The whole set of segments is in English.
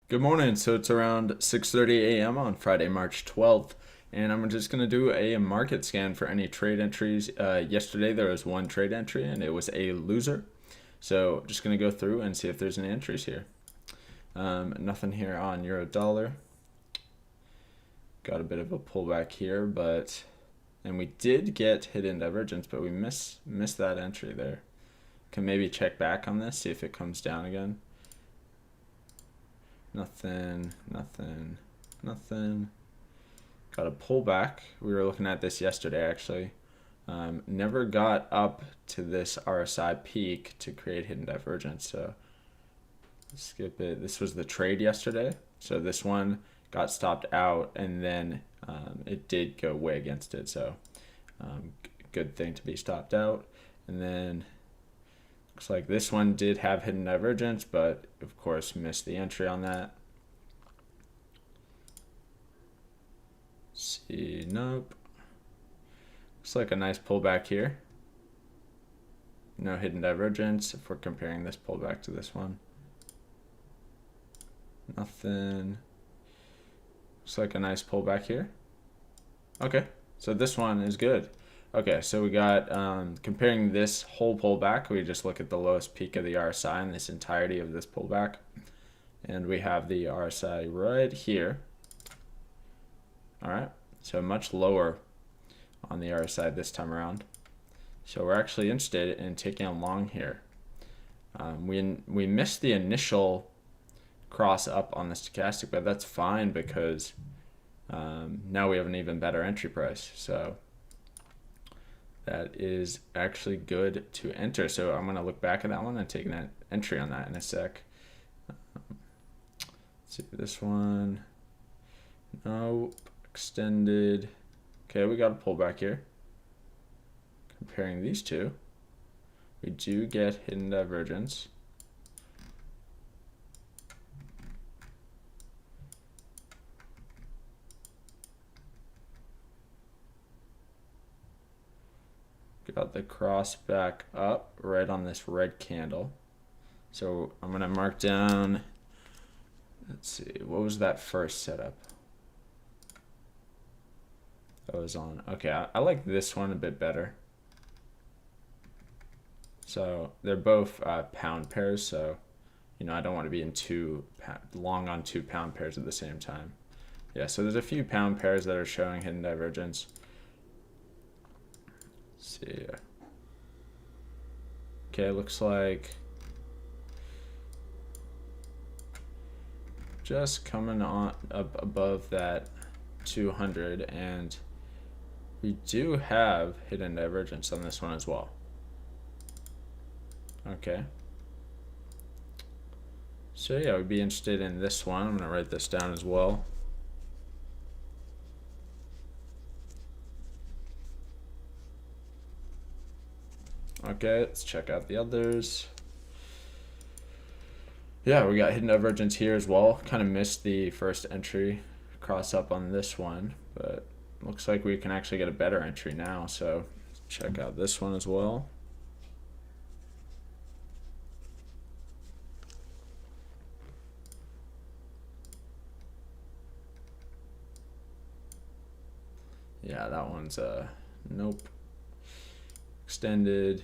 Good morning. So it's around 6:30 a.m. on Friday, March 12th, and I'm just going to do a market scan for any trade entries. Yesterday there was one trade entry and it was a loser. So just going to go through and see if there's any entries here. Nothing here on euro dollar. Got a bit of a pullback here, and we did get hidden divergence, but we missed that entry there. Can maybe check back on this, see if it comes down again. Nothing. Got a pullback. We were looking at this yesterday actually. Never got up to this RSI peak to create hidden divergence, so skip it. This was the trade yesterday, so this one got stopped out and then it did go way against it, so good thing to be stopped out. And then looks like this one did have hidden divergence, but of course missed the entry on that. See, nope. Looks like a nice pullback here. No hidden divergence if we're comparing this pullback to this one. Nothing. Looks like a nice pullback here. Okay, so this one is good. Okay, so we got, comparing this whole pullback, we just look at the lowest peak of the RSI in this entirety of this pullback. And we have the RSI right here. All right, so much lower on the RSI this time around. So we're actually interested in taking a long here. We missed the initial cross up on the stochastic, but that's fine because now we have an even better entry price. So that is actually good to enter. So I'm going to look back at that one and take an entry on that in a sec. Let's see this one. Nope. Extended. Okay, we got a pullback here. Comparing these two, we do get hidden divergence. Got the cross back up right on this red candle. So I'm going to mark down, let's see, what was that first setup? That was on, okay, I like this one a bit better. So they're both pound pairs, so I don't want to be in long on 2 pound pairs at the same time. Yeah, so there's a few pound pairs that are showing hidden divergence. Let's see. Okay, looks like just coming on up above that 200, and we do have hidden divergence on this one as well. Okay. So yeah, we'd be interested in this one. I'm going to write this down as well. Okay, let's check out the others. Yeah, we got hidden divergence here as well. Kind of missed the first entry cross up on this one, but looks like we can actually get a better entry now. So check out this one as well. Yeah, that one's nope. Extended,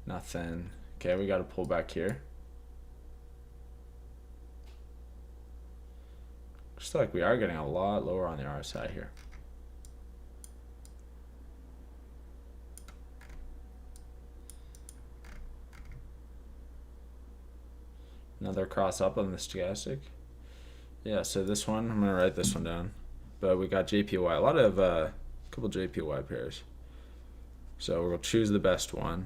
nothing. Okay, we got to pull back here. Looks like we are getting a lot lower on the RSI here. Another cross up on the stochastic. Yeah, so this one, I'm gonna write this one down. But we got JPY, a lot of couple JPY pairs. So we'll choose the best one.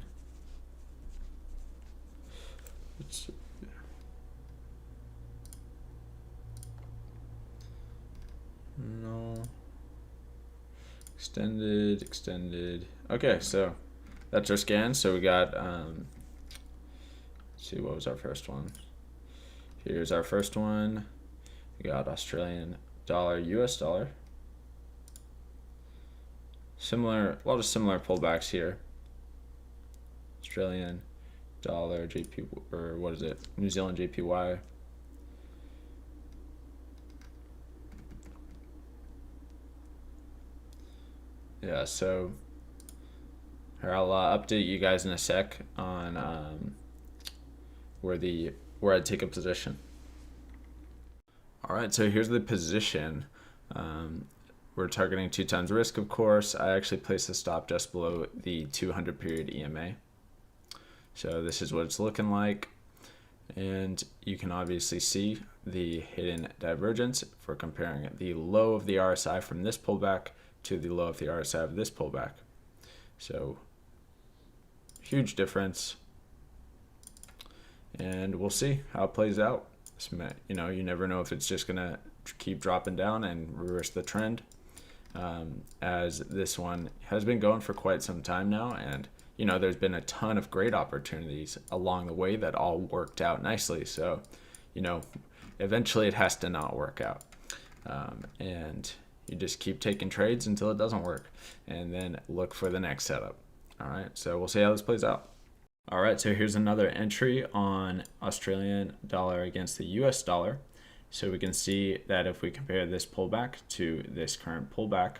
No. Extended. Okay, so that's our scan. So we got, let's see, what was our first one? Here's our first one. We got Australian dollar, US dollar. A lot of similar pullbacks here. Australian dollar, JP, or what is it? New Zealand JPY. Yeah, so here I'll update you guys in a sec on where I take a position. All right, so here's the position. Um, we're targeting 2 times risk, of course. I actually placed the stop just below the 200 period EMA. So this is what it's looking like. And you can obviously see the hidden divergence for comparing the low of the RSI from this pullback to the low of the RSI of this pullback. So huge difference. And we'll see how it plays out. You know, you never know if it's just gonna keep dropping down and reverse the trend, as this one has been going for quite some time now. And you know, there's been a ton of great opportunities along the way that all worked out nicely. So, you know, eventually it has to not work out. And you just keep taking trades until it doesn't work and then look for the next setup. All right, so we'll see how this plays out. All right, so here's another entry on Australian dollar against the US dollar. So we can see that if we compare this pullback to this current pullback,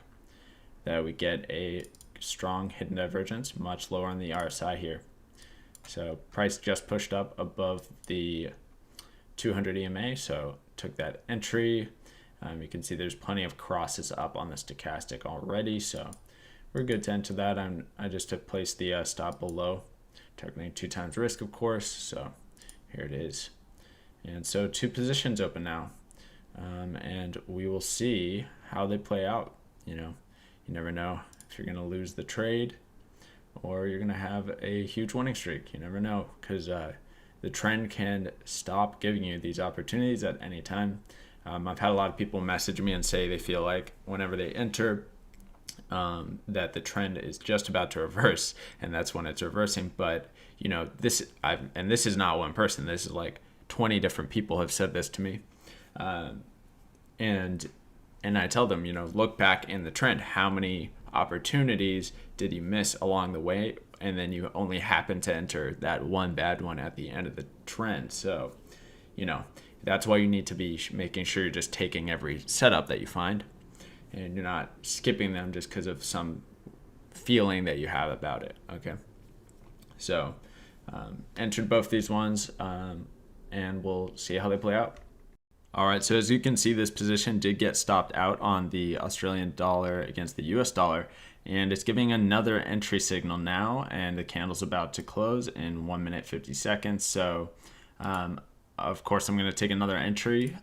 that we get a strong hidden divergence, much lower on the RSI here. So price just pushed up above the 200 EMA, so took that entry. You can see there's plenty of crosses up on the stochastic already, so we're good to enter that. I just have placed the stop below, targeting 2 times risk, of course. So here it is. And so 2 positions open now, and we will see how they play out. You know, you never know if you're going to lose the trade or you're going to have a huge winning streak. You never know, because the trend can stop giving you these opportunities at any time. I've had a lot of people message me and say they feel like whenever they enter, that the trend is just about to reverse, and that's when it's reversing. But you know, this is not one person. This is like 20 different people have said this to me, and I tell them, you know, look back in the trend. How many opportunities did you miss along the way? And then you only happen to enter that one bad one at the end of the trend. So, you know, that's why you need to be making sure you're just taking every setup that you find, and you're not skipping them just because of some feeling that you have about it. Okay, so entered both these ones, and we'll see how they play out. All right, so as you can see, this position did get stopped out on the Australian dollar against the US dollar, and it's giving another entry signal now, and the candle's about to close in 1 minute 50 seconds. So of course I'm going to take another entry.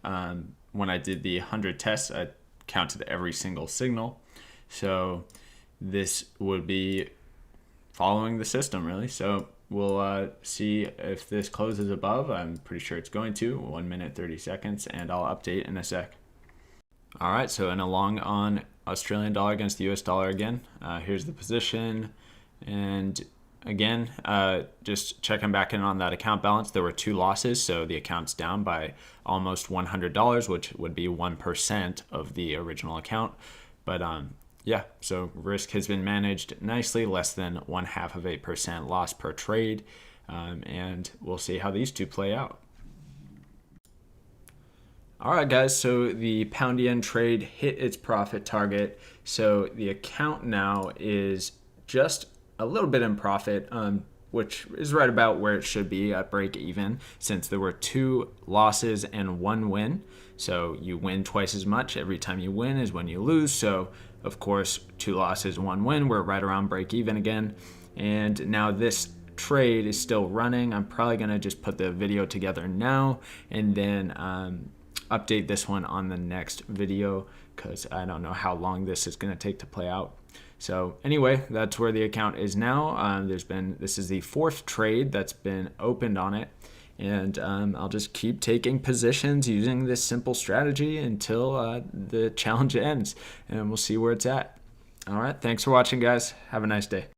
When I did the 100 tests, I counted every single signal. So this would be following the system, really. So we'll see if this closes above. I'm pretty sure it's going to, 1 minute 30 seconds, and I'll update in a sec. All right, so in a long on Australian dollar against the US dollar again. Here's the position, and again, just checking back in on that account balance. There were 2 losses, so the account's down by almost $100, which would be 1% of the original account. But yeah, so risk has been managed nicely, less than 0.5% loss per trade, and we'll see how these 2 play out. All right, guys, so the pound yen trade hit its profit target. So the account now is just a little bit in profit, which is right about where it should be at break even, since there were 2 losses and 1 win. So you win twice as much. Every time you win is when you lose. So of course, 2 losses, 1 win. We're right around break even again. And now this trade is still running. I'm probably gonna just put the video together now and then update this one on the next video, because I don't know how long this is going to take to play out. So anyway, that's where the account is now. This is the 4th trade that's been opened on it, and I'll just keep taking positions using this simple strategy until the challenge ends, and we'll see where it's at. All right, thanks for watching, guys. Have a nice day.